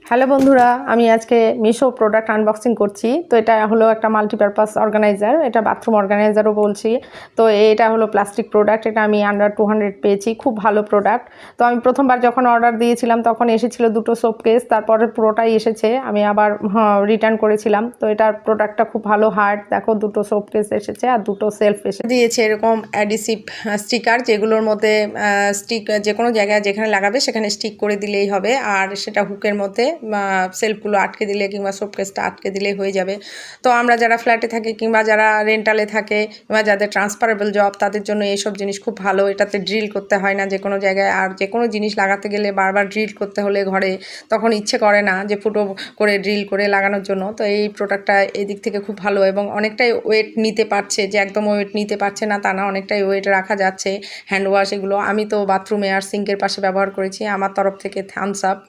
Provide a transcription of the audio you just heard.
Hello বন্ধুরা, আমি আজকে মিশো প্রোডাক্ট আনবক্সিং করছি। তো এটা হলো একটা মাল্টিপারপাস অর্গানাইজার, এটা বাথরুম অর্গানাইজারও বলছি। তো এটা হলো প্লাস্টিক প্রোডাক্ট, এটা আমি আন্ডার 200 পেয়েছি, খুব ভালো প্রোডাক্ট। তো আমি প্রথমবার যখন অর্ডার দিয়েছিলাম তখন এসেছিল দুটো সোপ কেস, তারপরে পুরোটাই এসেছে, আমি আবার রিটার্ন করেছিলাম। তো এটার প্রোডাক্টটা খুব ভালো, হার্ড। দেখো দুটো সোপ কেস এসেছে আর দুটো সেলফ এসে দিয়েছে এরকম অ্যাডিসিভ স্টিকার, যেগুলোর মধ্যে স্টিক যে কোনো জায়গায় যেখানে লাগাবে সেখানে স্টিক করে দিলেই হবে, আর সেটা হুকের মধ্যে সেলফগুলো আটকে দিলে কিংবা শোকেসটা আটকে দিলেই হয়ে যাবে। তো আমরা যারা ফ্ল্যাটে থাকি কিংবা যারা রেন্টালে থাকে কিংবা যাদের ট্রান্সফারেবল জব, তাদের জন্য এইসব জিনিস খুব ভালো। এটাতে ড্রিল করতে হয় না যে কোনো জায়গায়, আর যে কোনো জিনিস লাগাতে গেলে বারবার ড্রিল করতে হলে ঘরে তখন ইচ্ছে করে না যে ফুটো করে ড্রিল করে লাগানোর জন্য। তো এই প্রোডাক্টটা এই দিক থেকে খুব ভালো এবং অনেকটাই ওয়েট নিতে পারছে, যে একদম ওয়েট নিতে পারছে না তা না, অনেকটাই ওয়েট রাখা যাচ্ছে। হ্যান্ড ওয়াশ এগুলো আমি তো বাথরুমে আর সিঙ্কের পাশে ব্যবহার করেছি, আমার তরফ থেকে থামস আপ।